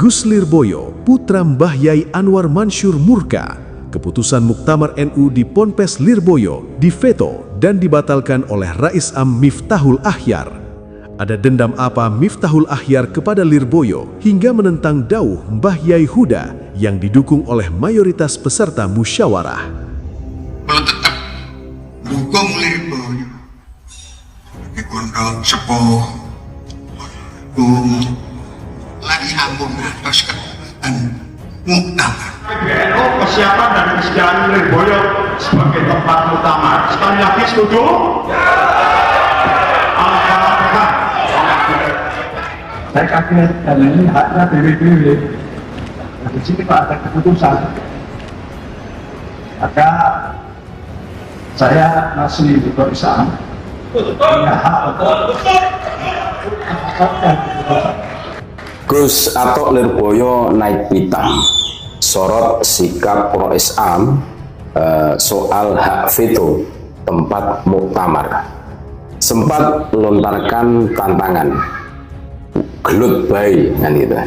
Gus Lirboyo, putra Mbah Yai Anwar Mansyur murka. Keputusan Muktamar NU di Ponpes Lirboyo diveto dan dibatalkan oleh Rais Am Miftahul Akhyar. Ada dendam apa Miftahul Akhyar kepada Lirboyo hingga menentang dauh Mbah Yai Huda yang didukung oleh mayoritas peserta musyawarah? Tetap dukung Lirboyo. Dikondol sepuh, lagi ambung atas kesempatan Muktamar. PBNU kesiapan dan kesediaan Lirboyo sebagai tempat muktamar. Sekali lagi setuju? Alhamdulillah. Saya kaget karena ini haknya BWBW. Di sini Pak ada keputusan. Maka saya masih berusaha. Punya hak untuk Gus Atok Lirboyo naik pitam sorot sikap Rais Am soal hak veto tempat muktamar, sempat melontarkan tantangan gelut bayi kan gitu.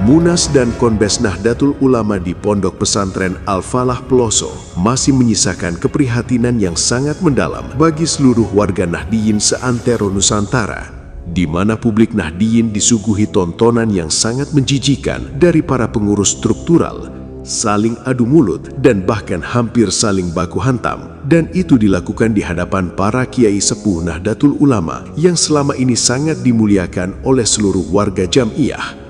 Munas dan Konbes Nahdlatul Ulama di Pondok Pesantren Al-Falah Peloso masih menyisakan keprihatinan yang sangat mendalam bagi seluruh warga Nahdiyin seantero Nusantara, di mana publik Nahdiyin disuguhi tontonan yang sangat menjijikan dari para pengurus struktural, saling adu mulut dan bahkan hampir saling baku hantam, dan itu dilakukan di hadapan para kiai sepuh Nahdlatul Ulama yang selama ini sangat dimuliakan oleh seluruh warga Jam'iyah.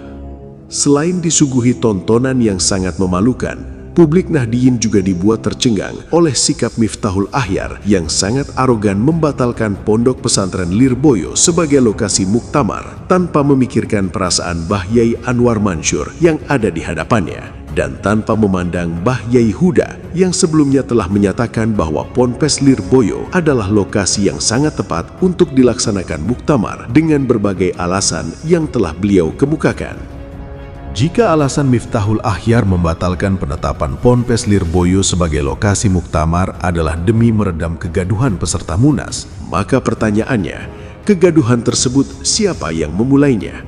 Selain disuguhi tontonan yang sangat memalukan, publik Nahdiyin juga dibuat tercengang oleh sikap Miftahul Akhyar yang sangat arogan membatalkan Pondok Pesantren Lirboyo sebagai lokasi muktamar tanpa memikirkan perasaan Mbah Yai Anwar Mansyur yang ada di hadapannya, dan tanpa memandang Mbah Yai Huda yang sebelumnya telah menyatakan bahwa Ponpes Lirboyo adalah lokasi yang sangat tepat untuk dilaksanakan muktamar dengan berbagai alasan yang telah beliau kemukakan. Jika alasan Miftahul Akhyar membatalkan penetapan Ponpes Lirboyo sebagai lokasi muktamar adalah demi meredam kegaduhan peserta Munas, maka pertanyaannya, kegaduhan tersebut siapa yang memulainya?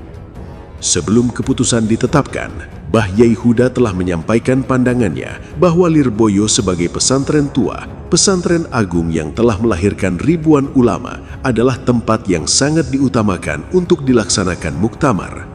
Sebelum keputusan ditetapkan, Mbah Yai Huda telah menyampaikan pandangannya bahwa Lirboyo sebagai pesantren tua, pesantren agung yang telah melahirkan ribuan ulama adalah tempat yang sangat diutamakan untuk dilaksanakan muktamar.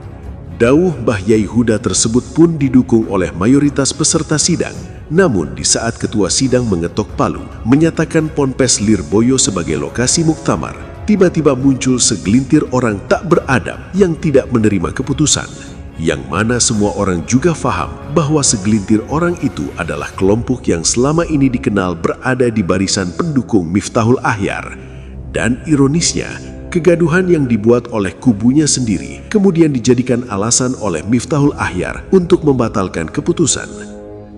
Dauh Mbah Yai Huda tersebut pun didukung oleh mayoritas peserta sidang. Namun di saat ketua sidang mengetok palu menyatakan Ponpes Lirboyo sebagai lokasi muktamar, tiba-tiba muncul segelintir orang tak beradab yang tidak menerima keputusan. Yang mana semua orang juga faham bahwa segelintir orang itu adalah kelompok yang selama ini dikenal berada di barisan pendukung Miftahul Akhyar. Dan ironisnya, kegaduhan yang dibuat oleh kubunya sendiri kemudian dijadikan alasan oleh Miftahul Akhyar untuk membatalkan keputusan.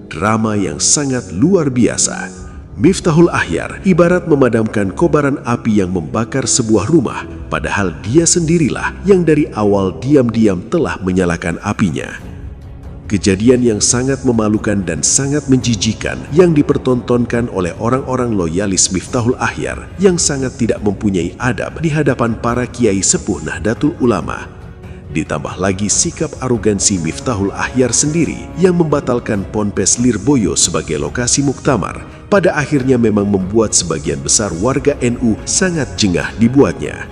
Drama yang sangat luar biasa. Miftahul Akhyar ibarat memadamkan kobaran api yang membakar sebuah rumah, padahal dia sendirilah yang dari awal diam-diam telah menyalakan apinya. Kejadian yang sangat memalukan dan sangat menjijikan yang dipertontonkan oleh orang-orang loyalis Miftahul Akhyar yang sangat tidak mempunyai adab di hadapan para kiai sepuh Nahdlatul Ulama. Ditambah lagi sikap arogansi Miftahul Akhyar sendiri yang membatalkan Ponpes Lirboyo sebagai lokasi muktamar, pada akhirnya memang membuat sebagian besar warga NU sangat jengah dibuatnya.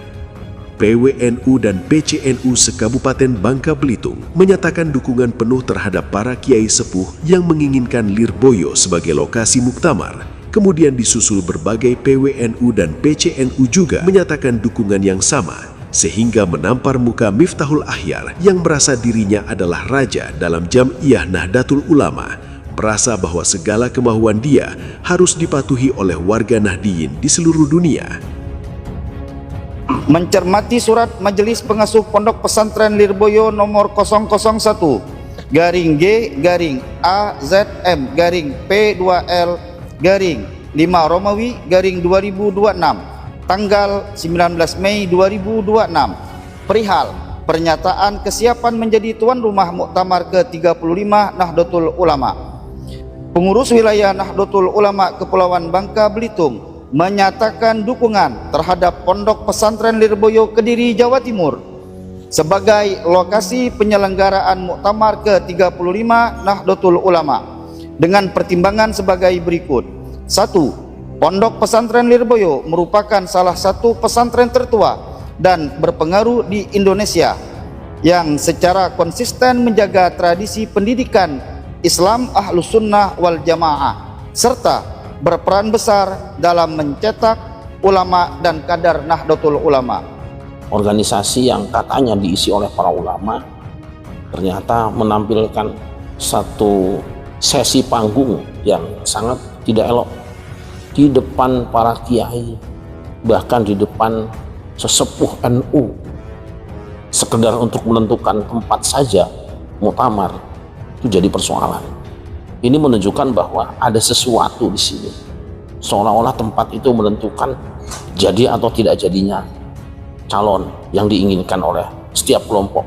PWNU dan PCNU se-Kabupaten Bangka Belitung menyatakan dukungan penuh terhadap para kiai sepuh yang menginginkan Lirboyo sebagai lokasi muktamar. Kemudian disusul berbagai PWNU dan PCNU juga menyatakan dukungan yang sama, sehingga menampar muka Miftahul Akhyar yang merasa dirinya adalah raja dalam Jam'iyah Nahdlatul Ulama, merasa bahwa segala kemauan dia harus dipatuhi oleh warga Nahdiyin di seluruh dunia. Mencermati surat Majelis Pengasuh Pondok Pesantren Lirboyo nomor 001/G AZM P2L 5 Romawi 2026 tanggal 19 Mei 2026 perihal pernyataan kesiapan menjadi tuan rumah Muktamar ke-35 Nahdlatul Ulama. Pengurus wilayah Nahdlatul Ulama Kepulauan Bangka Belitung menyatakan dukungan terhadap Pondok Pesantren Lirboyo Kediri, Jawa Timur sebagai lokasi penyelenggaraan Muktamar ke-35 Nahdlatul Ulama dengan pertimbangan sebagai berikut. 1. Pondok Pesantren Lirboyo merupakan salah satu pesantren tertua dan berpengaruh di Indonesia yang secara konsisten menjaga tradisi pendidikan Islam Ahlus Sunnah wal Jamaah serta berperan besar dalam mencetak ulama dan kadar Nahdlatul Ulama. Organisasi yang katanya diisi oleh para ulama ternyata menampilkan satu sesi panggung yang sangat tidak elok di depan para kiai, bahkan di depan sesepuh NU, sekedar untuk menentukan tempat saja muktamar itu jadi persoalan. Ini menunjukkan bahwa ada sesuatu di sini, seolah-olah tempat itu menentukan jadi atau tidak jadinya calon yang diinginkan oleh setiap kelompok.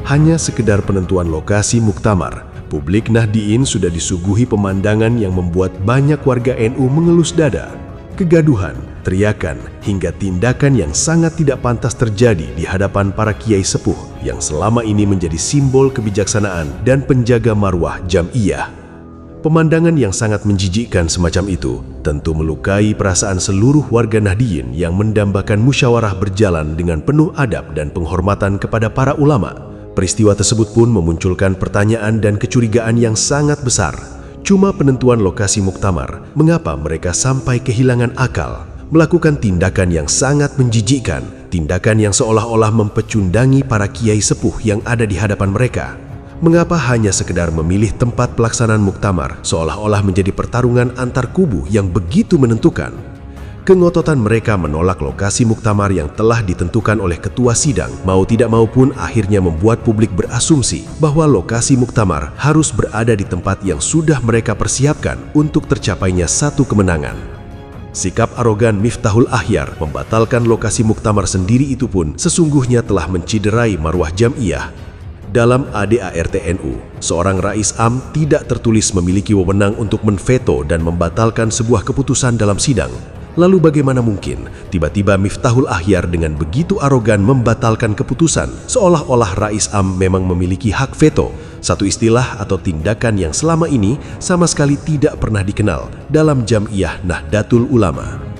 Hanya sekedar penentuan lokasi muktamar, publik Nahdliyin sudah disuguhi pemandangan yang membuat banyak warga NU mengelus dada. Kegaduhan, teriakan, hingga tindakan yang sangat tidak pantas terjadi di hadapan para kiai sepuh yang selama ini menjadi simbol kebijaksanaan dan penjaga marwah Jam'iyah. Pemandangan yang sangat menjijikkan semacam itu tentu melukai perasaan seluruh warga Nahdliyin yang mendambakan musyawarah berjalan dengan penuh adab dan penghormatan kepada para ulama. Peristiwa tersebut pun memunculkan pertanyaan dan kecurigaan yang sangat besar. Cuma penentuan lokasi muktamar, mengapa mereka sampai kehilangan akal, melakukan tindakan yang sangat menjijikkan, tindakan yang seolah-olah mempecundangi para kiai sepuh yang ada di hadapan mereka? Mengapa hanya sekedar memilih tempat pelaksanaan muktamar seolah-olah menjadi pertarungan antar kubu yang begitu menentukan? Kengototan mereka menolak lokasi muktamar yang telah ditentukan oleh ketua sidang mau tidak mau pun akhirnya membuat publik berasumsi bahwa lokasi muktamar harus berada di tempat yang sudah mereka persiapkan untuk tercapainya satu kemenangan. Sikap arogan Miftahul Ahyar membatalkan lokasi muktamar sendiri itu pun sesungguhnya telah menciderai marwah Jam'iyah. Dalam ADART NU, seorang Rais Am tidak tertulis memiliki wewenang untuk menveto dan membatalkan sebuah keputusan dalam sidang. Lalu bagaimana mungkin tiba-tiba Miftahul Ahyar dengan begitu arogan membatalkan keputusan seolah-olah Rais Am memang memiliki hak veto, satu istilah atau tindakan yang selama ini sama sekali tidak pernah dikenal dalam Jam'iyah Nahdlatul Ulama.